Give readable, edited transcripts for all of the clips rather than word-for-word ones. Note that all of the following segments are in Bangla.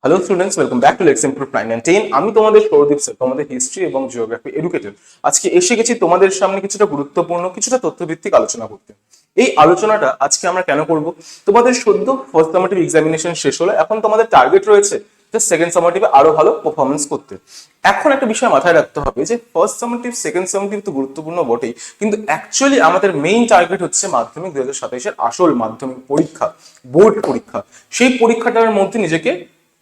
Hello students, welcome back to let's improve 9 and 10। আমি তোমাদের সৌরদীপ স্যার, তোমাদের হিস্ট্রি এবং জিওগ্রাফি এডুকেটর। আজকে এসে গেছি তোমাদের সামনে কিছুটা গুরুত্বপূর্ণ, কিছুটা তথ্যভিত্তিক আলোচনা করতে। এই আলোচনাটা আজকে আমরা কেন করব? তোমাদের সদ্য ফার্স্ট সামেটিভ এক্সামিনেশন শেষ হলো, এখন তোমাদের টার্গেট রয়েছে যে সেকেন্ড সামেটিভে আরো ভালো পারফরমেন্স করতে। এখন একটা বিষয় মাথায় রাখতে হবে যে ফার্স্ট সামেটিভ সেকেন্ড সামেটিভ তো গুরুত্বপূর্ণ বটেই, কিন্তু অ্যাকচুয়ালি আমাদের মেইন টার্গেট হচ্ছে মাধ্যমিক 2027-এর আসল মাধ্যমিক পরীক্ষা, বোর্ড পরীক্ষা। সেই পরীক্ষাটার মধ্যে নিজেকে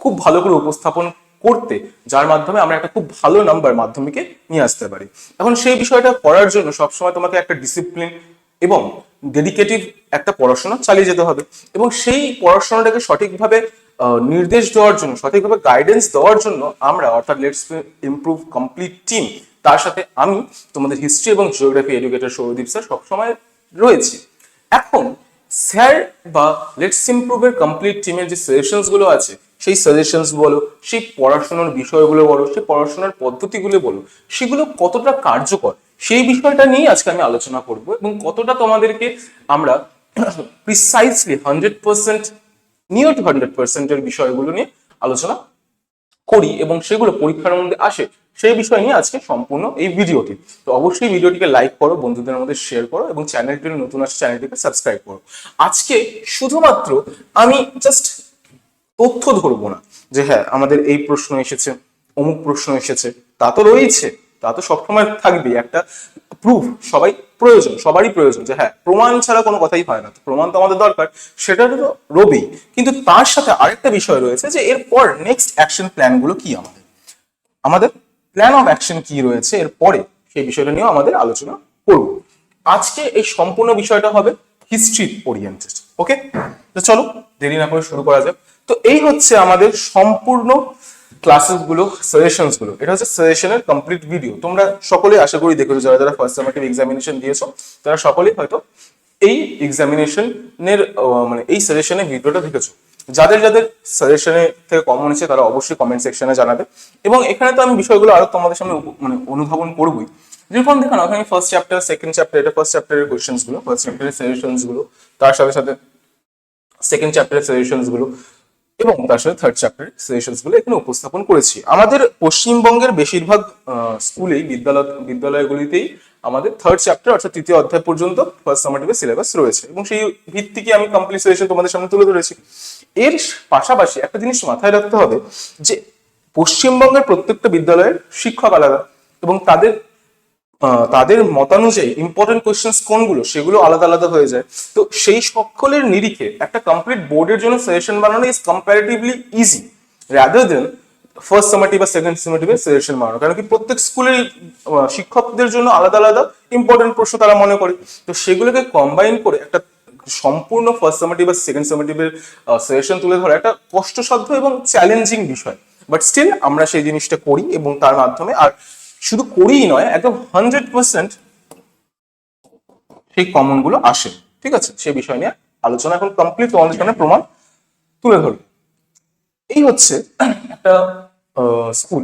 খুব ভালো করে উপস্থাপন করতে, যার মাধ্যমে আমরা একটা খুব ভালো নাম্বার মাধ্যমিকে নিয়ে আসতে পারি। এখন সেই বিষয়টা করার জন্য সবসময় তোমাকে একটা ডিসিপ্লিন এবং ডেডিকেটিভ একটা পড়াশোনা চালিয়ে যেতে হবে, এবং সেই পড়াশোনাটাকে সঠিকভাবে নির্দেশ দেওয়ার জন্য, সঠিকভাবে গাইডেন্স দেওয়ার জন্য আমরা অর্থাৎ লেটস ইমপ্রুভ কমপ্লিট টিম, তার সাথে আমি তোমাদের হিস্ট্রি এবং জিওগ্রাফি এডুকেটর সৌরদীপ স্যার সবসময় রয়েছি। এখন স্যার বা লেটস ইমপ্রুভের কমপ্লিট টিমের যে সাজেশনস গুলো আছে, সেই সাজেশনস বলো, সেই পড়াশোনার বিষয়গুলো বলো, সেই পড়াশোনার পদ্ধতিগুলো বলো, সেগুলো কতটা কার্যকর, সেই বিষয়টা নিয়ে আজকে আমি আলোচনা করব, এবং কতটা তোমাদেরকে আমরা প্রিসাইসলি 100% নিয়ার টু 100% এর বিষয়গুলো নিয়ে আলোচনা করি এবং সেগুলো পরীক্ষার মধ্যে আসে, সেই বিষয় নিয়ে আজকে সম্পূর্ণ এই ভিডিওটি। তো অবশ্যই ভিডিওটিকে লাইক করো, বন্ধুদের মধ্যে শেয়ার করো, এবং চ্যানেলটি নতুন আসছে চ্যানেলটিকে সাবস্ক্রাইব করো। আজকে শুধুমাত্র আমি জাস্ট তথ্য ধরবো না যে হ্যাঁ আমাদের এই প্রশ্ন এসেছে, অমুক প্রশ্ন এসেছে, তা তো রয়েছে, তা তো সবসময় থাকবে। একটা প্রুফ সবাই প্রয়োজন, সবারই প্রয়োজন, যে হ্যাঁ প্রমাণ ছাড়া কোনো কথাই হয় না, তো প্রমাণ তো আমাদের দরকার, সেটা তো রবেই। কিন্তু তার সাথে আরেকটা বিষয় রয়েছে যে এরপর নেক্সট অ্যাকশন প্ল্যান গুলো কি, আমাদের আমাদের প্ল্যান অফ অ্যাকশন কি রয়েছে এরপরে, সেই বিষয়টা নিয়েও আমাদের আলোচনা করব। আজকে এই সম্পূর্ণ বিষয়টা হবে হিস্ট্রি ওরিয়েন্টেড। ওকে, তো চলো দেরি না করে শুরু করা যাক। তো এই হচ্ছে আমাদের সম্পূর্ণ ক্লাসেস গুলো, সাজেশনস গুলো। এটা হচ্ছে সাজেশনের কমপ্লিট ভিডিও। তোমরা সকলেই আশা করি দেখেছো, যারা যারা ফার্স্ট সামেটিভ এক্সামিনেশন দিয়েছো তারা সকলেই হয়তো এই এক্সামিনেশনের মানে এই সাজেশনের ভিডিওটা দেখেছো। যাদের যাদের সাজেশনে থেকে কমন হয়েছে তারা অবশ্যই কমেন্ট সেকশনে জানাবে, এবং এখানে তো আমি বিষয়গুলো আরো তোমাদের সামনে মানে অনুধাবন করবোই। যেরকম দেখো না, ওখানে ফার্স্ট চ্যাপ্টার, সেকেন্ড চ্যাপ্টার, এটা ফার্স্ট চ্যাপ্টারের কোয়েশ্চেন্স গুলো, ফার্স্ট চ্যাপ্টারের সাজেশনস গুলো, তার সাথে সাথে সেকেন্ড চ্যাপ্টারের সাজেশনস গুলো, এবং তার সাথে থার্ড চ্যাপ্টারের সাজেশনস গুলো এখানে উপস্থাপন করেছি। আমাদের পশ্চিমবঙ্গের বেশিরভাগ স্কুলেই, বিদ্যালয়গুলিতেই আমাদের থার্ড চ্যাপ্টার অর্থাৎ তৃতীয় অধ্যায় পর্যন্ত ফার্স্ট সামেটিভের সিলেবাস রয়েছে, এবং সেই ভিত্তিকে আমি কমপ্লিট সাজেশন তোমাদের সামনে তুলে ধরেছি। এর পাশাপাশি একটা জিনিস মাথায় রাখতে হবে যে পশ্চিমবঙ্গের প্রত্যেকটা বিদ্যালয়ের শিক্ষক আলাদা, এবং তাদের তাদের মতানুযায়ী ইম্পর্টেন্ট কোয়েশ্চেন্স কোনগুলো সেগুলো আলাদা আলাদা হয়ে যায়। তো সেই সকলের নিরিখে একটা কমপ্লিট বোর্ডের জন্য সাজেশন বানানো is comparatively easy rather than first summative বা সেকেন্ড সামেটিভের সাজেশন বানানো। কারণ কি প্রত্যেক স্কুলের শিক্ষকদের জন্য আলাদা আলাদা ইম্পর্টেন্ট প্রশ্ন তারা মনে করে, তো সেগুলোকে কম্বাইন করে একটা সম্পূর্ণ ফার্স্ট সামেটিভ বা সেকেন্ড সামেটিভের সাজেশন তুলে ধরা একটা কষ্টসাধ্য এবং চ্যালেঞ্জিং বিষয়। বাট স্টিল আমরা সেই জিনিসটা করি, এবং তার মাধ্যমে আর শুধু করিই নয়, একদম 100% সেই কমন গুলো আসে। ঠিক আছে, সেই বিষয় নিয়ে আলোচনা এখন কমপ্লিট, তোমাদের সামনে প্রমাণ তুলে ধরবো। এই হচ্ছে একটা স্কুল,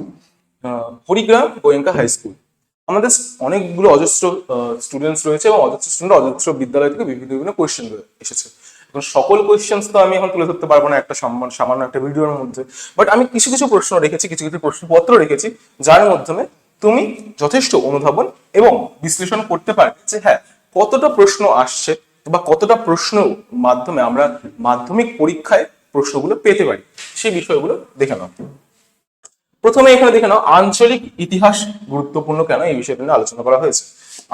হরিগ্রাম গোয়েঙ্কা হাই স্কুল। আমাদের অনেকগুলো অজস্র স্টুডেন্টস রয়েছে, এবং অজস্র স্টুডেন্ট অজস্র বিদ্যালয় থেকে বিভিন্ন বিভিন্ন কোয়েশ্চেন এসেছে। এখন সকল কোয়েশ্চেন্স তো আমি এখন তুলে ধরতে পারবো না একটা সামান্য একটা ভিডিওর মধ্যে, বাট আমি কিছু কিছু প্রশ্ন রেখেছি, কিছু কিছু প্রশ্নপত্র রেখেছি, যার মাধ্যমে তুমি যথেষ্ট অনুধাবন এবং বিশ্লেষণ করতে পারবে যে হ্যাঁ কতটা প্রশ্ন আসছে, বা কতটা প্রশ্ন মাধ্যমে আমরা মাধ্যমিক পরীক্ষায় প্রশ্নগুলো পেতে পারি, সেই বিষয়গুলো দেখে নাও। প্রথমে এখানে দেখে নাও আঞ্চলিক ইতিহাস গুরুত্বপূর্ণ কেন, এই বিষয়টা নিয়ে আলোচনা করা হয়েছে।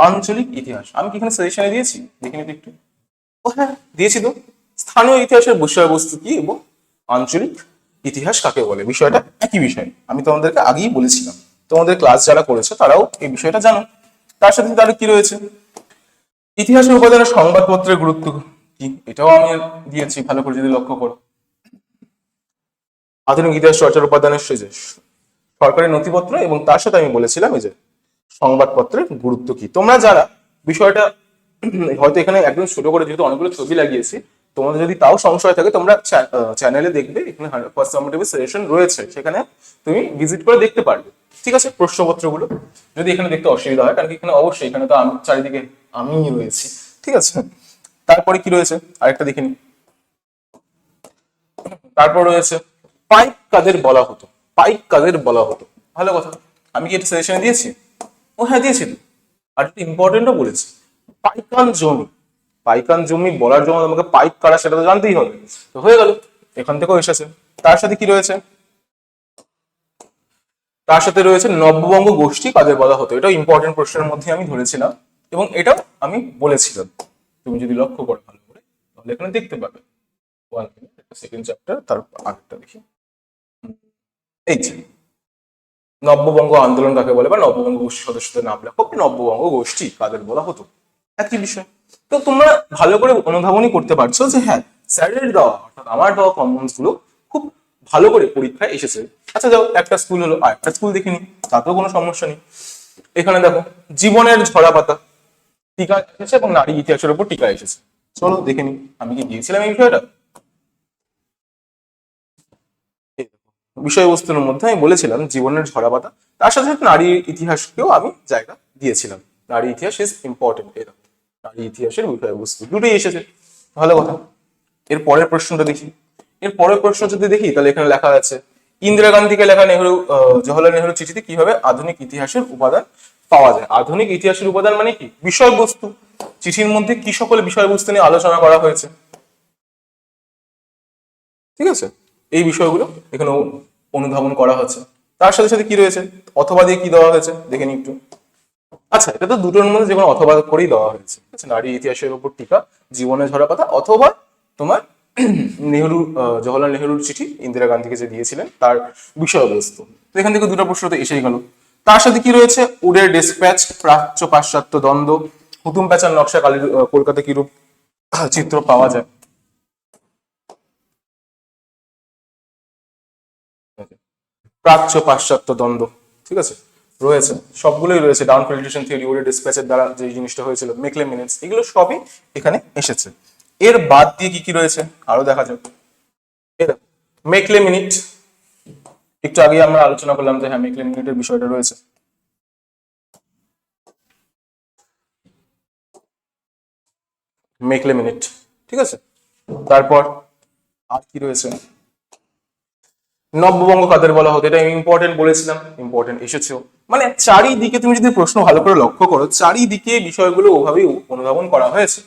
আঞ্চলিক ইতিহাস আমি কি এখানে সাজেশনে দিয়েছি, দেখে নিতে একটু। ও হ্যাঁ দিয়েছি তো। স্থানীয় ইতিহাসের বিষয়বস্তু কি এবং আঞ্চলিক ইতিহাস কাকে বলে, বিষয়টা একই বিষয়, আমি তোমাদেরকে আগেই বলেছিলাম। তোমাদের ক্লাস যারা করেছে তারাও এই বিষয়টা জানো। তার সাথে তার কি রয়েছে, ইতিহাসের উপাদানে সংবাদপত্রের গুরুত্ব কি, এটাও আমি দিয়েছি, ভালো করে যদি লক্ষ্য করো। আধুনিক ইতিহাস চর্চার উপাদানের যে সরকারি নথিপত্র, এবং তার সাথে আমি বলেছিলাম এই যে সংবাদপত্রের গুরুত্ব কি। তোমরা যারা বিষয়টা হয়তো এখানে একদম ছোট করে যেহেতু অনেকগুলো ছবি লাগিয়েছি, তোমাদের যদি তাও সংশয় থাকে তোমরা চ্যানেলে দেখবে, এখানে ফার্স্ট সামেটিভ সাজেশন রয়েছে, সেখানে তুমি ভিজিট করে দেখতে পারবে। ঠিক আছে, প্রশ্নপত্রগুলো যদি এখানে দেখতে অসুবিধা হয়, কারণ এখানে অবশ্যই এখানে তো চারিদিকে আমি রয়েছি। ঠিক আছে, তারপরে কি রয়েছে আরেকটা দেখে নি। তারপর রয়েছে পাইক কাদের বলা হতো? পাইক কাদের বলা হতো? ভালো কথা, আমি কি এটা সাজেশনে দিয়েছি? ও হ্যাঁ দিয়েছি তো। আর একটা ইম্পর্টেন্টও বলেছি, পাইকান জমি। পাইকান জমি বলার জন্য তোমাকে পাইক কারা সেটা তো জানতেই হবে। তো হয়ে গেল, এখান থেকেও এসেছে। তার সাথে কি রয়েছে? তার সাথে রয়েছে নব্যবঙ্গ গোষ্ঠী কাদের বলা হতো। এটাও ইম্পর্টেন্ট প্রশ্নের মধ্যে আমি ধরেছিলাম এবং এটাও আমি বলেছিলাম। তুমি যদি লক্ষ্য করো ভালো করে তাহলে এখানে দেখতে পাবে। সেকেন্ড চ্যাপ্টার, তার আগেরটা দেখি। এই যে নব্যবঙ্গ আন্দোলন কাকে বলে বা নব্যবঙ্গ গোষ্ঠীর সদস্যদের নাম লেখো, নব্যবঙ্গ গোষ্ঠী কাদের বলা হতো, একই বিষয়। তো তোমরা ভালো করে অনুধাবনই করতে পারছো যে হ্যাঁ, স্যারের দেওয়া অর্থাৎ আমার দেওয়া কমন্স গুলো খুব ভালো করে পরীক্ষায় এসেছে। আচ্ছা যাও, একটা স্কুল হলো, আর একটা স্কুল দেখিনি, তাতেও কোনো সমস্যা নেই। এখানে দেখো জীবনের ঝরা পাতা টিকা এসেছে এবং নারী ইতিহাসের উপর টিকা এসেছে। চলো দেখে নি, আমি কি দিয়েছিলাম এই বিষয়টা? বিষয়বস্তুর মধ্যে আমি বলেছিলাম জীবনের ঝরা পাতা, তার সাথে সাথে নারী ইতিহাসকেও আমি জায়গা দিয়েছিলাম। নারী ইতিহাস ইজ ইম্পর্টেন্ট, এরকম নারী ইতিহাসের বিষয়বস্তু দুটোই এসেছে। ভালো কথা, এর পরের প্রশ্নটা দেখি। এর পরের প্রশ্ন যদি দেখি তাহলে এখানে লেখা আছে ইন্দিরা গান্ধীকে লেখা জওহরলাল নেহরু চিঠিতে কিভাবে আধুনিক ইতিহাসের উপাদান পাওয়া যায়। আধুনিক ইতিহাসের উপাদান মানে কি? বিষয়বস্তু। চিঠির মধ্যে কি সকল বিষয়বস্তু নিয়ে আলোচনা করা হয়েছে, ঠিক আছে, এই বিষয়গুলো এখানে অনুধাবন করা হচ্ছে। তার সাথে সাথে কি রয়েছে? অথবা দিয়ে কি দেওয়া হয়েছে দেখে নি একটু। আচ্ছা, এটা তো দুটোর মধ্যে যে কোনো অথবা করেই দেওয়া হয়েছে, ঠিক আছে, নারী ইতিহাসের উপর টিকা, জীবনে ঝরা পাতা, অথবা তোমার নেহরু জওহরলাল নেহরুর চিঠি ইন্দিরা গান্ধীকে যে দিয়েছিলেন তার বিষয়বস্তু। তো এখান থেকে দুটো প্রশ্ন তো এসেই গেল। তার সাথে কি রয়েছে? উডের ডেসপ্যাচ, প্রাচ্য পাশ্চাত্য দ্বন্দ্ব, হুতুম প্যাচার নকশা কালীর কলকাতা কিরূপ চিত্র পাওয়া যায়। প্রাচ্য পাশ্চাত্য দ্বন্দ্ব, ঠিক আছে, রয়েছে, সবগুলোই রয়েছে। ডাউন ফিল্ট্রেশন থিওরি, ওডের ডিসপ্যাচের দ্বারা যে জিনিসটা হয়েছিল, মেকলে মিনিটস, এগুলো সবই এখানে এসেছে। এর বাদ দিয়ে কি কি রয়েছে আরো দেখা যাক। মেকলে মিনিট, একটু আগে আমরা আলোচনা করলাম যে হ্যাঁ মেকলে মিনিটের বিষয়টা রয়েছে। মেকলে মিনিট, ঠিক আছে। তারপর আর কি রয়েছে? নব্যবঙ্গ কাদের বলা হতো, এটা ইম্পর্টেন্ট বলেছিলাম, ইম্পর্টেন্ট এসেছেও। মানে চারিদিকে তুমি যদি প্রশ্ন ভালো করে লক্ষ্য করো, চারিদিকে বিষয়গুলো ওভাবেই অনুধাবন করা হয়েছে।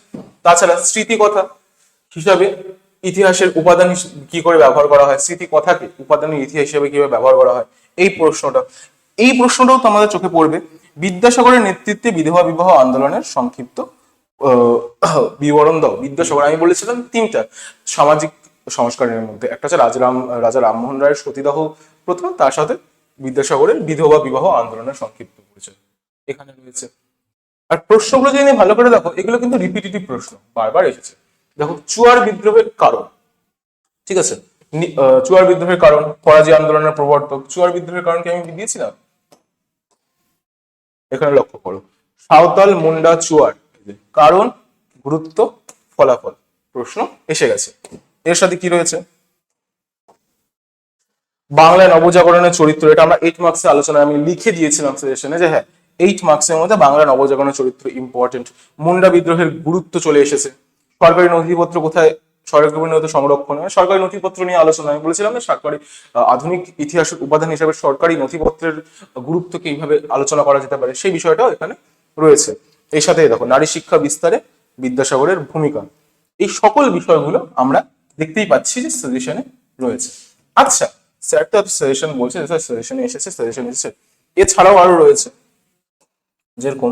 তাছাড়া স্মৃতিকথা হিসাবে ইতিহাসের উপাদান কি করে ব্যবহার করা হয়, স্মৃতি কথাকে উপাদানের ইতিহাস হিসেবে কিভাবে ব্যবহার করা হয়, এই প্রশ্নটাও তো আমাদের চোখে পড়বে। বিদ্যাসাগরের নেতৃত্বে বিধবা বিবাহ আন্দোলনের সংক্ষিপ্ত বিবরণ দাও। বিদ্যাসাগর, আমি বলেছিলাম তিনটা সামাজিক সংস্কারের মধ্যে একটা হচ্ছে রাজা রামমোহন রায়ের সতীদাহ প্রথা, তার সাথে বিদ্যাসাগরের বিধবা বিবাহ আন্দোলনের সংক্ষিপ্ত পরিচয় এখানে রয়েছে। আর প্রশ্নগুলো যদি ভালো করে দেখো, এগুলো কিন্তু রিপিটেটিভ প্রশ্ন, বারবার এসেছে। দেখো, চুয়ার বিদ্রোহের কারণ, ঠিক আছে, চুয়ার বিদ্রোহের কারণ, ফরাজি আন্দোলনের প্রবর্তক। চুয়ার বিদ্রোহের কারণ কি আমি দিয়েছিলাম? এখানে লক্ষ্য করো, সাঁওতাল মুন্ডা চুয়ার, কারণ, গুরুত্ব, ফলাফল, প্রশ্ন এসে গেছে। এর সাথে কি রয়েছে? বাংলায় নবজাগরণের চরিত্র, এটা আমরা 8 মার্কসে আলোচনায় আমি লিখে দিয়েছিলাম সাজেশনে যে হ্যাঁ 8 মার্কসের মধ্যে বাংলা নবজাগরণের চরিত্র ইম্পর্টেন্ট। মুন্ডা বিদ্রোহের গুরুত্ব চলে এসেছে। সরকারি নথিপত্র কোথায়, সরকারি নথি সংরক্ষণ, সরকারি নথিপত্র নিয়ে আলোচনা আমি বলেছিলাম যে সরকারি আধুনিক ইতিহাসের উপাদান হিসেবে সরকারি নথিপত্রের গুরুত্বকে এইভাবে আলোচনা করা যেতে পারে, সেই বিষয়টাও এখানে রয়েছে। এই সাথে দেখো নারী শিক্ষা বিস্তারে বিদ্যাসাগরের ভূমিকা, এই সকল বিষয়গুলো আমরা দেখতেই পাচ্ছি যে সাজেশনে রয়েছে। আচ্ছা, স্যার তো সাজেশন বলছে, সাজেশনে এসেছে, সাজেশন এসেছে, এছাড়াও আরো রয়েছে, যেরকম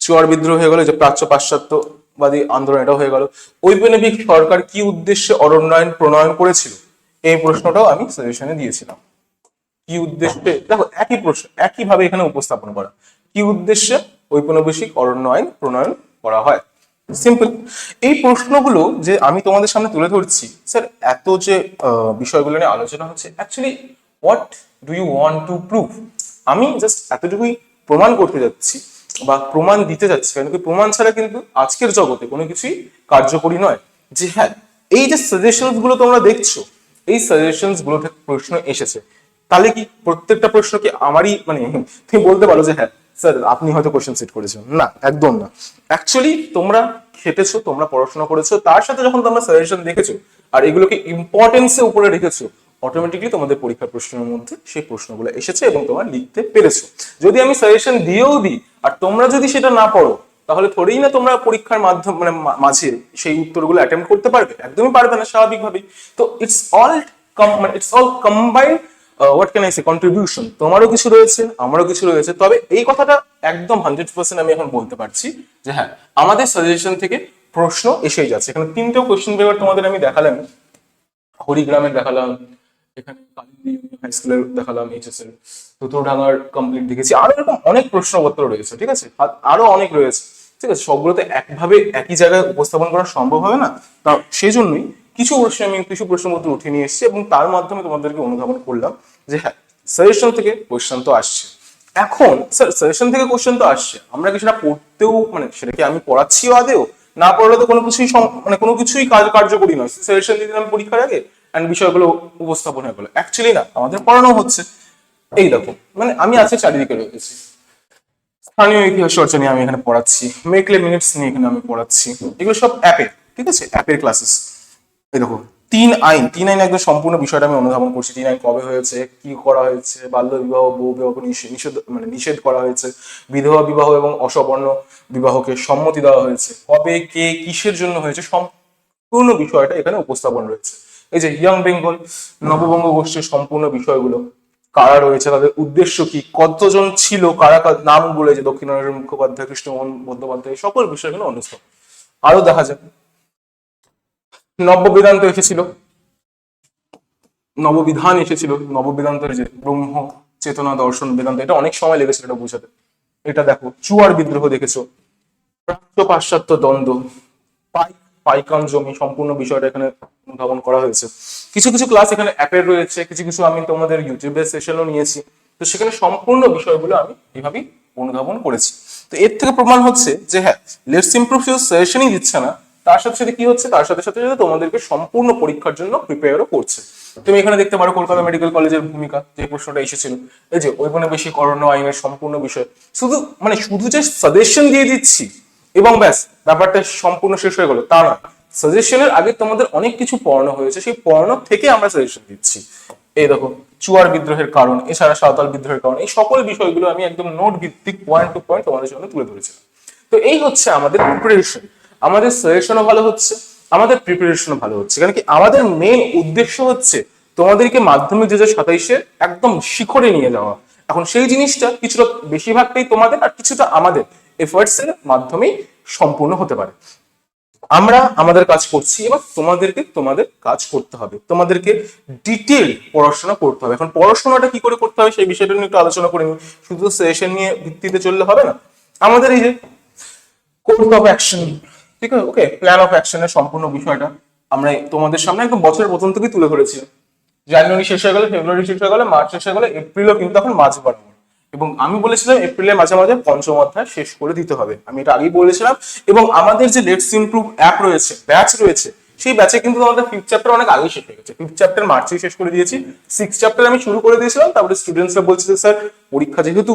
চুয়ার বিদ্রোহ হয়ে গেল, যে প্রাচ্য পাশ্চাত্যবাদী আন্দোলন, এটাও হয়ে গেল। ঔপনিবেশিক সরকার কি উদ্দেশ্যে অরণ্যায়ন প্রণয়ন করেছিল, এই প্রশ্নটাও আমি সাজেশনে দিয়েছিলাম। কি উদ্দেশ্যে, দেখো একই প্রশ্ন একইভাবে এখানে উপস্থাপন করা, কি উদ্দেশ্যে ঔপনিবেশিক অরণ্য আইন প্রণয়ন করা হয়, সিম্পল। এই প্রশ্নগুলো যে আমি তোমাদের সামনে তুলে ধরছি, স্যার এত যে বিষয়গুলো নিয়ে আলোচনা হচ্ছে, actually what do you want to prove? আমি জাস্ট এতটুকুই প্রমাণ করতে যাচ্ছি বা প্রমাণ দিতে যাচ্ছি, কারণ কি প্রমাণ ছাড়া কিন্তু আজকের জগতে কোনো কিছুই কার্যকরী নয়। যে হ্যাঁ, এই যে সাজেশনস গুলো তোমরা দেখছো, এই সাজেশনস গুলো থেকে প্রশ্ন এসেছে, তাহলে কি প্রত্যেকটা প্রশ্ন কি আমারই, মানে তুমি বলতে পারো যে হ্যাঁ স্যার আপনি হয়তো কোশ্চেন সেট করেছেন? না, একদম না। অ্যাকচুয়ালি তোমরা খেটেছো, তোমরা পড়াশোনা করেছো, তার সাথে যখন তোমরা সাজেশন দেখেছো, আর এগুলোকে ইম্পর্টেন্সের উপরে রেখেছো, অটোমেটিকলি তোমাদের পরীক্ষার প্রশ্নের মধ্যে সেই প্রশ্নগুলো এসেছে এবং তোমরা লিখতে পেরেছো। যদি আমি সাজেশন দিয়েও দিই আর তোমরা যদি সেটা না পড়ো, তাহলে থোড়েই না তোমরা পরীক্ষার মাধ্যম মানে মাঝে সেই উত্তরগুলো অ্যাটেম্প করতে পারবে, একদমই পারবে না স্বাভাবিকভাবেই। তো it's all combined what can I say contribution, তোমারও কিছু রয়েছে আমারও কিছু রয়েছে। তবে এই কথাটা একদম 100% আমি এখন বলতে পারছি যে হ্যাঁ, আমাদের সাজেশন থেকে প্রশ্ন এসেই যাচ্ছে। এখানে তিনটেও কোশ্চেন পেপার তোমাদের আমি দেখালাম, হরিগ্রামের দেখালাম, এখানে কালিন্দী হাই স্কুলের দেখালাম, এইচএস এর তুতুরডাঙ্গার কমপ্লিট দেখেছি, আরো এরকম অনেক প্রশ্নপত্র রয়েছে, ঠিক আছে, আরো অনেক রয়েছে, ঠিক আছে। সবগুলোতে একভাবে একই জায়গায় উপস্থাপন করা সম্ভব হবে না, তা সেই জন্যই কিছু প্রশ্নপত্র উঠে নিয়ে এসেছি এবং তার মাধ্যমে তোমাদেরকে অনুধাবন করলাম যে হ্যাঁ, সাজেশন থেকে কোশ্চেন তো আসছে। এখন স্যার সাজেশন থেকে কোশ্চেন তো আসছে, আমরা কি সেটা পড়তেও মানে সেটা কি আমি পড়াচ্ছিও আদেও? না পড়লে তো কোনো কিছুই মানে কোনো কিছুই কার্যকরী নয়। সাজেশন দিয়ে দিলাম পরীক্ষার আগে অ্যান্ড বিষয়গুলো উপস্থাপন হয়ে গেলো, অ্যাকচুয়ালি না, আমাদের পড়ানো হচ্ছে। এই দেখো, মানে আমি আজকে চারিদিকে রয়েছি, স্থানীয় ইতিহাস চর্চা নিয়ে আমি এখানে পড়াচ্ছি, মেকলে মিনিটস নিয়ে এখানে আমি পড়াচ্ছি, এগুলো সব অ্যাপের, ঠিক আছে, অ্যাপের ক্লাসেস। এই দেখো, তিন আইন একদম সম্পূর্ণ বিষয়টা আমি অনুধাবন করছি। 3 আইন কবে হয়েছে, কি করা হয়েছে, বাল্য বিবাহ বহু বিবাহ নিষেধ করা হয়েছে, বিধবা বিবাহ এবং অসবর্ণ বিবাহকে সম্মতি দেওয়া হয়েছে, কবে কে কিসের জন্য হয়েছে, সম্পূর্ণ বিষয়টা এখানে উপস্থাপন রয়েছে। এই যে ইয়াং বেঙ্গল নববঙ্গ গোষ্ঠীর সম্পূর্ণ বিষয়গুলো, কারা রয়েছে, তাদের উদ্দেশ্য কি, কতজন ছিল, কারা নাম বলে যে দক্ষিণায়নের মুখোপাধ্যায়, কৃষ্ণমোহন বন্দ্যোপাধ্যায়, সকল বিষয়গুলো অনুষ্ঠান। আরো দেখা যায় নব্য বেদান্ত এসেছিল, নববিধান এসেছিল, নববেদান্তের যে ব্রহ্ম চেতনা দর্শন বেদান্ত, এটা অনেক সময় লেগেছিল এটা বোঝাতে। এটা দেখো, চুয়ার বিদ্রোহ দেখেছো, প্রাচ্য পাশ্চাত্য দ্বন্দ্ব, পাইকান জমি, সম্পূর্ণ বিষয়টা এখানে অনুধাবন করা হয়েছে। কিছু কিছু ক্লাস এখানে অ্যাপের রয়েছে, কিছু কিছু আমি তোমাদের ইউটিউবের সেশনও নিয়েছি, তো সেখানে সম্পূর্ণ বিষয়গুলো আমি এইভাবেই অনুধাবন করেছি। তো এর থেকে প্রমাণ হচ্ছে যে হ্যাঁ, লেটস ইমপ্রুভ শুধু সাজেশনই দিচ্ছে না, তার সাথে সাথে কি হচ্ছে, তার সাথে সাথে তোমাদেরকে সম্পূর্ণ পরীক্ষার জন্য প্রিপেয়ারও করছে। তুমি এখানে দেখতে পারো কলকাতা মেডিকেল কলেজের ভূমিকা, যে প্রশ্নটা এসেছিল, এই যে ঔপনিবেশিকরণ আইনের সম্পূর্ণ বিষয়, শুধু যে সাজেশন দিয়ে দিচ্ছি এবং ব্যাস ব্যাপারটা সম্পূর্ণ শেষ হয়ে গেল তা না। সাজেশনের আগে তোমাদের অনেক কিছু পড়ানো হয়েছে, সেই পড়ানো থেকে আমরা সাজেশন দিচ্ছি। এই দেখো, চুয়ার বিদ্রোহের কারণ, এছাড়া সাঁওতাল বিদ্রোহের কারণ, এই সকল বিষয়গুলো আমি একদম নোট ভিত্তিক পয়েন্ট টু পয়েন্ট তোমাদের জন্য তুলে ধরেছিলাম। তো এই হচ্ছে আমাদের প্রিপারেশন, আমাদের সাজেশনও ভালো হচ্ছে, আমাদের প্রিপারেশনও ভালো হচ্ছে, কারণ কি আমাদের মেন উদ্দেশ্য হচ্ছে তোমাদেরকে মাধ্যমিক 2027 একদম শিখরে নিয়ে যাওয়া। এখন সেই জিনিসটা কিছুটা বেশিরভাগটাই তোমাদের আর কিছুটা আমাদের এফোর্টস এর মাধ্যমেই সম্পূর্ণ হতে পারে। আমরা আমাদের কাজ করছি, এবার তোমাদেরকে তোমাদের কাজ করতে হবে, তোমাদেরকে ডিটেল পড়াশোনা করতে হবে। এখন পড়াশোনাটা কি করে করতে হবে সেই বিষয়টা নিয়ে একটু আলোচনা করে নিই, শুধু সেশন নিয়ে ভিত্তিতে চললে হবে না। আমাদের এই যে কোর্স অফ অ্যাকশন, ঠিক আছে, ওকে, প্ল্যান অফ অ্যাকশনের সম্পূর্ণ বিষয়টা আমরা তোমাদের সামনে একদম বছরের প্রথম থেকেই তুলে ধরেছিলাম। জানুয়ারি শেষ হয়ে গেলে, ফেব্রুয়ারি শেষ হয়ে গেলে, মার্চ শেষ হয়ে গেলে, এপ্রিলও কিন্তু এখন মাঝ বরাবর, এবং আমি বলেছিলাম এপ্রিলের মাঝামাঝি পঞ্চম অধ্যায় শেষ করে দিতে হবে, আমি এটা আগেই বলেছিলাম। এবং আমাদের যে লেটস ইমপ্রুভ অ্যাপ রয়েছে, ব্যাচ রয়েছে, সেই ব্যাচে কিন্তু আমাদের 5th চ্যাপ্টার অনেক আগেই শেষ হয়ে গেছে। 5th চ্যাপ্টার মার্চেই শেষ করে দিয়েছি, 6th চ্যাপ্টার আমি শুরু করে দিয়েছিলাম, তারপরে স্টুডেন্টসরা বলছে যে স্যার পরীক্ষা যেহেতু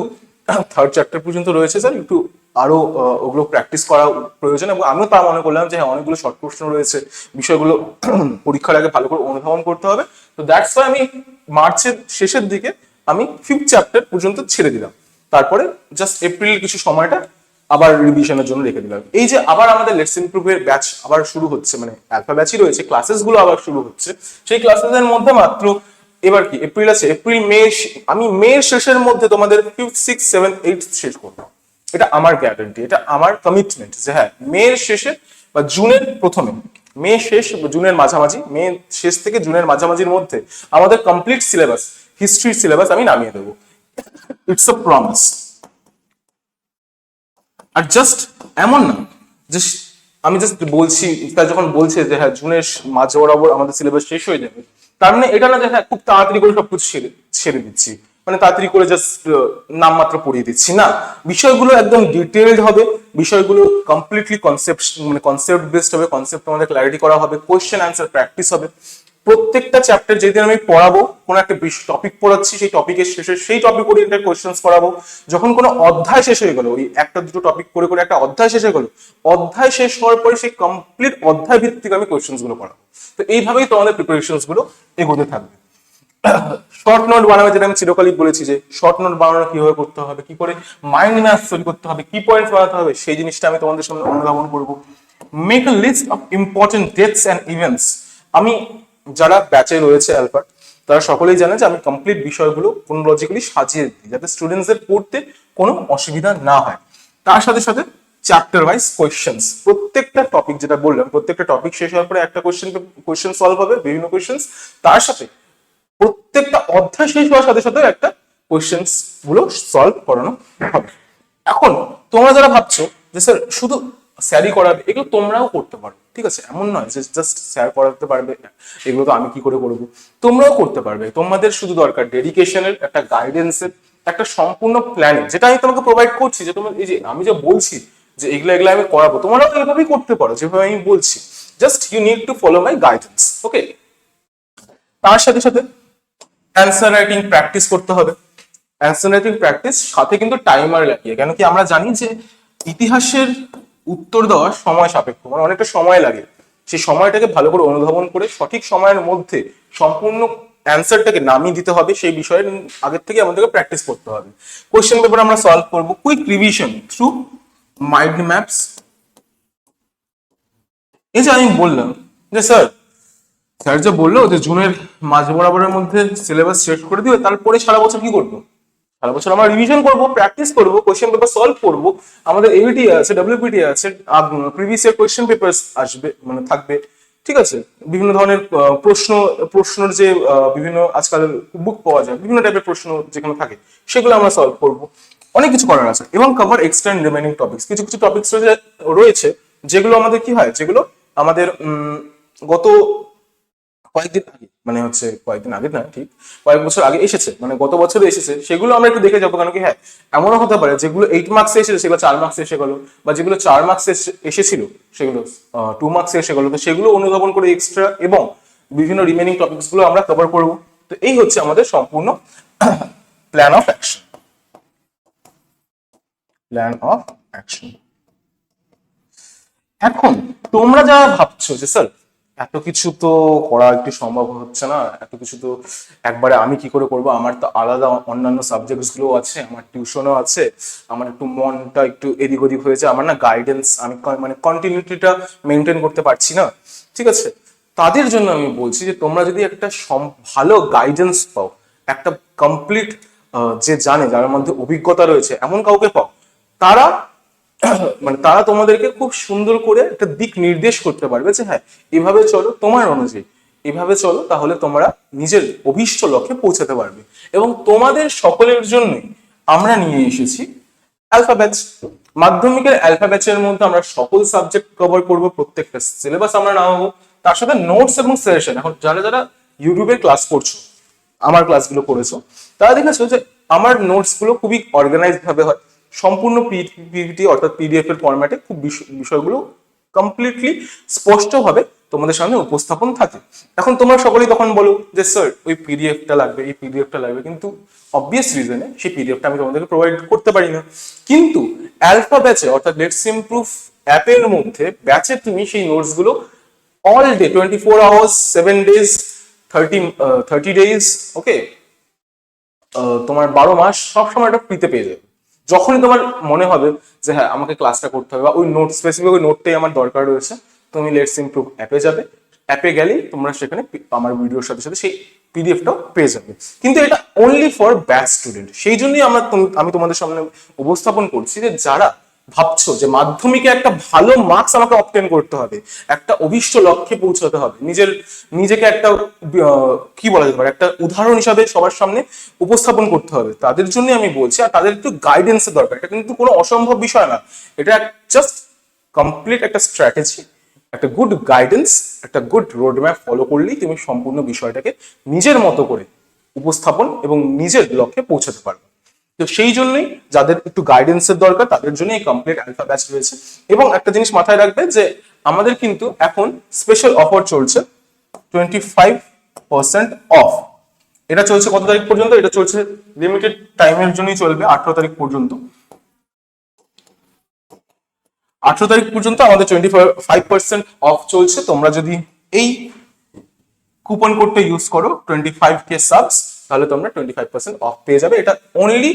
3rd চ্যাপ্টার পর্যন্ত রয়েছে স্যার, একটু আরো ওগুলো প্র্যাকটিস করা প্রয়োজন, এবং আমিও তা মনে করলাম যে হ্যাঁ, অনেকগুলো শর্ট প্রশ্ন রয়েছে, বিষয়গুলো পরীক্ষার আগে ভালো করে অনুধাবন করতে হবে। তো দ্যাটস ওয়াই আমি মার্চের শেষের দিকে আমি 5th চ্যাপ্টার পর্যন্ত ছেড়ে দিলাম, তারপরে জাস্ট এপ্রিল কিছু সময়টা আবার রিভিশনের জন্য রেখে দিলাম। এই যে আবার আমাদের লেটস ইমপ্রুভের ব্যাচ আবার শুরু হচ্ছে, মানে অ্যালফা ব্যাচই রয়েছে, ক্লাসেস গুলো আবার শুরু হচ্ছে, সেই ক্লাসেসের মধ্যে মাত্র এবার কি এপ্রিল আছে, এপ্রিল মে, আমি মে শেষের মধ্যে তোমাদের 5th 6th 7th 8th শেষ করবো, এটা আমার গ্যারান্টি, এটা আমার কমিটমেন্ট যে হ্যাঁ, মের শেষে বা জুনের প্রথমে, মে শেষ জুনের মাঝামাঝি, মে শেষ থেকে জুনের মাঝামাঝির মধ্যে আমাদের কমপ্লিট সিলেবাস, হিস্ট্রির সিলেবাস আমি নামিয়ে দেবো। It's a promise. আর জাস্ট এমন না যে আমি জাস্ট বলছি, তারা যখন বলছে যে হ্যাঁ জুনের মাঝ বরাবর আমাদের সিলেবাস শেষ হয়ে যাবে, তার মানে এটা না যে হ্যাঁ খুব তাড়াতাড়ি করে সবকিছু ছেড়ে দিচ্ছি, মানে তাড়াতাড়ি করে জাস্ট নামমাত্র পড়িয়ে দিচ্ছি না। বিষয়গুলো একদম ডিটেইলড হবে, বিষয়গুলো কমপ্লিটলি কনসেপ্ট বেসড হবে, কনসেপ্ট আমাদের ক্ল্যারিটি করা হবে, কোয়েশ্চেন অ্যান্সার প্র্যাকটিস হবে, প্রত্যেকটা চ্যাপ্টার যেদিন আমি পড়াবো, কোনো একটা টপিক পড়াচ্ছি, সেই টপিকের শেষে সেই টপিক ওরিয়েন্টেড কোয়েশ্চেন্স করাবো। যখন কোনো অধ্যায় শেষ হয়ে গেল, ওই একটা দুটো টপিক করে করে একটা অধ্যায় শেষ হয়ে গেল, অধ্যায় শেষ হওয়ার পরে সেই কমপ্লিট অধ্যায় ভিত্তিক আমি কোয়েশ্চেন্স গুলো পড়াবো। তো এইভাবেই তোমাদের প্রিপারেশনস গুলো এগোতে থাকবে। শর্ট নোট বানাবে, যেটা আমি চিরকালই বলেছি যে শর্ট নোট বানানো কিভাবে করতে হবে, কি করে মাইন্ড ম্যাপ তৈরি করতে হবে, কি পয়েন্ট বানাতে হবে, সেই জিনিসটা আমি তোমাদের সামনে অনুধাবন করবো। Make a list of important dates and events. আমি যারা ব্যাচে রয়েছে অ্যালফা, তারা সকলেই জানে যে আমি কমপ্লিট বিষয়গুলো ক্রোনোলজিক্যালি সাজিয়ে দিই, যাতে স্টুডেন্টসদের পড়তে কোনো অসুবিধা না হয়। তার সাথে সাথে চ্যাপ্টার ওয়াইজ কোয়েশ্চেন্স, প্রত্যেকটা টপিক যেটা বললাম, প্রত্যেকটা টপিক শেষ হওয়ার পরে একটা কোয়েশ্চেন সলভ হবে, বিভিন্ন কোয়েশ্চেন্স। তার সাথে প্রত্যেকটা অধ্যায় শেষ হওয়ার সাথে সাথে একটা কোয়েশ্চেন্স গুলো সলভ করানো হবে। এখন তোমরা যারা ভাবছো যে স্যার শুধু স্যারই করাবে, এগুলো তোমরাও করতে পারো, ঠিক আছে? এমন নয় যে জাস্ট স্যার করাতে পারবে, এগুলো তো আমি কি করে করবো, তোমরাও করতে পারবে। তোমাদের শুধু দরকার ডেডিকেশনের, একটা গাইডেন্সের, একটা সম্পূর্ণ প্ল্যানিং, যেটা আমি তোমাকে প্রোভাইড করছি। যে তোমার এই যে আমি যে বলছি যে এগুলো এগুলো আমি করাবো, তোমরাও তো এইভাবেই করতে পারো যেভাবে আমি বলছি, just you need to follow my guidance. Okay, তার সাথে সাথে অ্যান্সার রাইটিং প্র্যাকটিস করতে হবে। অ্যান্সার রাইটিং প্র্যাকটিস সাথে কিন্তু টাইমার লাগিয়ে, কেন কি আমরা জানি যে ইতিহাসের উত্তর দেওয়া সময় সাপেক্ষ, মানে অনেকটা সময় লাগে। সেই সময়টাকে ভালো করে অনুধাবন করে সঠিক সময়ের মধ্যে সম্পূর্ণ অ্যান্সারটাকে নামিয়ে দিতে হবে, সেই বিষয়ে আগের থেকে আমাদেরকে প্র্যাকটিস করতে হবে। কোয়েশ্চেন পেপার আমরা সলভ করবো, quick revision through mind maps. এই যে আমি বললাম যে স্যার যে বললো যে জুনের মাঝ বরাবরের মধ্যে সিলেবাস শেষ করে দিবে, তারপরে সারা বছর কি করবো? সারা বছর আমরা রিভিশন করবো, প্র্যাকটিস করবো, কোয়েশ্চেন পেপার সলভ করবো। আমাদের এবিটি আছে, ডব্লিউপিটি আছে, প্রিভিয়াস ইয়ার কোয়েশ্চেন পেপার আসবে, মানে থাকবে, ঠিক আছে? বিভিন্ন ধরনের প্রশ্নের যে বিভিন্ন আজকাল বুক পাওয়া যায়, বিভিন্ন টাইপের প্রশ্ন যেখানে থাকে, সেগুলো আমরা সলভ করবো। অনেক কিছু করার আছে। এবং cover extra and remaining topics, কিছু কিছু টপিকস রয়েছে যেগুলো আমাদের কি হয়, যেগুলো আমাদের গত কয়েকদিন আগে, মানে হচ্ছে কয়েকদিন আগে না, ঠিক কয়েক বছর আগে এসেছে, মানে গত বছরে এসেছে, সেগুলো আমরা একটু দেখে যাবো। কারণ কি হ্যাঁ, এমনও হতে পারে যেগুলো 8 মার্কসে এসেছে সেগুলো 4 মার্কসে এসে গেলো, বা যেগুলো 4 মার্কসে এসেছিল সেগুলো 2 মার্কসে এসে গেলো। তো সেগুলো অনুধাবন করে এক্সট্রা এবং বিভিন্ন রিমেনিং টপিকস গুলো আমরা কভার করবো। তো এই হচ্ছে আমাদের সম্পূর্ণ plan of action. Plan of action. এখন তোমরা যা ভাবছো যে স্যার এত কিছু তো করা একটু সম্ভব হচ্ছে না, এত কিছু তো একবারে আমি কি করে করব, আমার তো আলাদা অন্যান্য সাবজেক্টস গুলো আছে, আমার টিউশনও আছে, আমার একটু মনটা একটু এদিক ওদিক হয়েছে, আমার না গাইডেন্স, আমি মানে কন্টিনিউটিটা মেনটেন করতে পারছি না, ঠিক আছে? তাদের জন্য আমি বলছি যে তোমরা যদি একটা ভালো গাইডেন্স পাও, একটা কমপ্লিট যে জানে, যার মধ্যে অভিজ্ঞতা রয়েছে এমন কাউকে পাও, তারা মানে তারা তোমাদেরকে খুব সুন্দর করে একটা দিক নির্দেশ করতে পারবে যে হ্যাঁ এভাবে চলো, তোমার অনুযায়ী এভাবে চলো, তাহলে তোমরা নিজের অভীষ্ট লক্ষ্যে পৌঁছাতে পারবে। এবং তোমাদের সকলের জন্যই আমরা নিয়ে এসেছি অ্যালফা ব্যাচ। মাধ্যমিকের অ্যালফা ব্যাচের মধ্যে আমরা সকল সাবজেক্ট কভার করব, প্রত্যেকটা সিলেবাস আমরা নামাবো, তার সাথে নোটস এবং সাজেশন। এখন যারা যারা ইউটিউবে ক্লাস করছো, আমার ক্লাসগুলো করেছো, তারা দেখেছো যে আমার নোটস গুলো খুবই অর্গানাইজড ভাবে হয়, সম্পূর্ণ পিপিটি অর্থাৎ পিডিএফ এর ফরম্যাটে খুব বিষয়গুলো কমপ্লিটলি স্পষ্টভাবে তোমাদের সামনে উপস্থাপন থাকে। এখন তোমরা সকলেই তখন বলো যে স্যার ওই পিডিএফটা লাগবে, এই পিডিএফটা লাগবে, কিন্তু অবভিয়াস রিজনে সেই পিডিএফটা আমি তোমাদেরকে প্রোভাইড করতে পারি না। কিন্তু অ্যালফা ব্যাচে অর্থাৎ লেটস ইমপ্রুভ অ্যাপের মধ্যে ব্যাচে তুমি সেই নোটস গুলো all day 24 hours 7 days 30 days, okay, তোমার 12 মাস সবসময় এটা ফ্রিতে পেয়ে যাবে। যখনই তোমার মনে হবে যে হ্যাঁ আমাকে ক্লাসটা করতে হবে, বা ওই নোট স্পেসিফিক ওই নোটটাই আমার দরকার রয়েছে, তুমি লেটস ইমপ্রুভ অ্যাপে যাবে, অ্যাপে গেলেই তোমরা সেখানে আমার ভিডিওর সাথে সাথে সেই পিডিএফটাও পেয়ে যাবে। কিন্তু এটা অনলি ফর ব্যাচ স্টুডেন্ট। সেই জন্যই আমি তোমাদের সামনে উপস্থাপন করছি যে যারা ভাবছো যে মাধ্যমিকে একটা ভালো মার্কস আমাকে অবটেন করতে হবে, একটা অভিষ্ট লক্ষ্যে পৌঁছাতে হবে, নিজেকে একটা কি বলা যেতে পারে, একটা উদাহরণ হিসাবে সবার সামনে উপস্থাপন করতে হবে, তাদের জন্য আমি বলছি। আর তাদের একটু গাইডেন্সের দরকার, এটা কিন্তু কোনো অসম্ভব বিষয় না, এটা জাস্ট কমপ্লিট একটা স্ট্র্যাটেজি, একটা গুড গাইডেন্স, একটা গুড রোড ম্যাপ ফলো করলেই তুমি সম্পূর্ণ বিষয়টাকে নিজের মতো করে উপস্থাপন এবং নিজের লক্ষ্যে পৌঁছাতে পারবে। তো সেই জন্যই যাদের একটু গাইডেন্সের দরকার, তাদের জন্য এই কমপ্লিট অ্যালফা ব্যাচ রয়েছে। এবং একটা জিনিস মাথায় রাখবে যে আমাদের কিন্তু এখন স্পেশাল অফার চলছে 25 অফ। এটা চলছে কত তারিখ পর্যন্ত? এটা চলছে লিমিটেড টাইমের জন্যই চলবে, 18 তারিখ পর্যন্ত। 18 তারিখ পর্যন্ত আমাদের 25% অফ চলছে। তোমরা যদি এই কুপন কোডটা ইউজ করো 25K সাবস, তাহলে তোমরা 25% অফ পেয়ে যাবে। এটা অনলি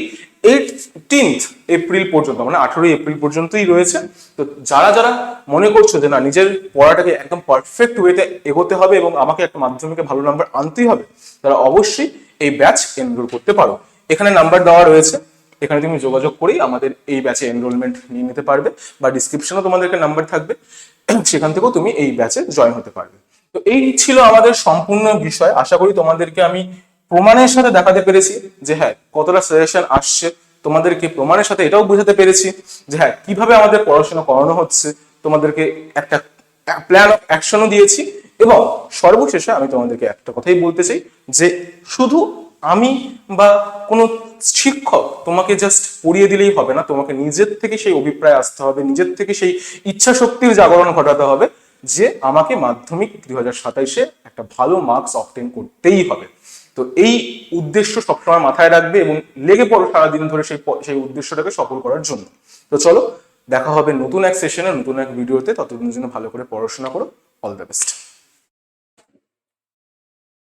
18th এপ্রিল পর্যন্ত, মানে 18 এপ্রিল পর্যন্তই রয়েছে। তো যারা যারা মনে করছো যে না নিজের পড়াটাকে একদম পারফেক্ট ওয়েতে এগোতে হবে এবং আমাকে একটা মাধ্যমিকে ভালো নাম্বার আনতেই হবে, তারা অবশ্যই এই ব্যাচ এনরোল করতে পারো। এখানে নাম্বার দেওয়া রয়েছে, এখানে তুমি যোগাযোগ করেই আমাদের এই ব্যাচে এনরোলমেন্ট নিয়ে নিতে পারবে, বা ডিসক্রিপশনে তোমাদেরকে নাম্বার থাকবে, সেখান থেকেও তুমি এই ব্যাচে জয়েন হতে পারবে। তো এই ছিল আমাদের সম্পূর্ণ বিষয়। আশা করি তোমাদেরকে আমি প্রমাণের সাথে দেখাতে পেরেছি যে হ্যাঁ কতটা সাজেশন আসছে, তোমাদেরকে প্রমাণের সাথে এটাও বোঝাতে পেরেছি যে হ্যাঁ কিভাবে আমাদের পড়াশোনা করানো হচ্ছে, তোমাদেরকে একটা প্ল্যান অফ অ্যাকশনও দিয়েছি। এবং সর্বশেষে আমি তোমাদেরকে একটা কথাই বলতে চাই যে শুধু আমি বা কোনো শিক্ষক তোমাকে জাস্ট পড়িয়ে দিলেই হবে না, তোমাকে নিজের থেকে সেই অভিপ্রায় আসতে হবে, নিজের থেকে সেই ইচ্ছা শক্তির জাগরণ ঘটাতে হবে যে আমাকে মাধ্যমিক 2027-এ একটা ভালো মার্কস অবটেন করতেই হবে। তো এই উদ্দেশ্য সবসময় মাথায় রাখবে এবং লেগে পড়ো সারাদিন ধরে সেই উদ্দেশ্যটাকে সফল করার জন্য। তো চলো দেখা হবে নতুন এক সেশনে, নতুন এক ভিডিওতে। ততদিনের জন্য ভালো করে পড়াশোনা করো। All the best.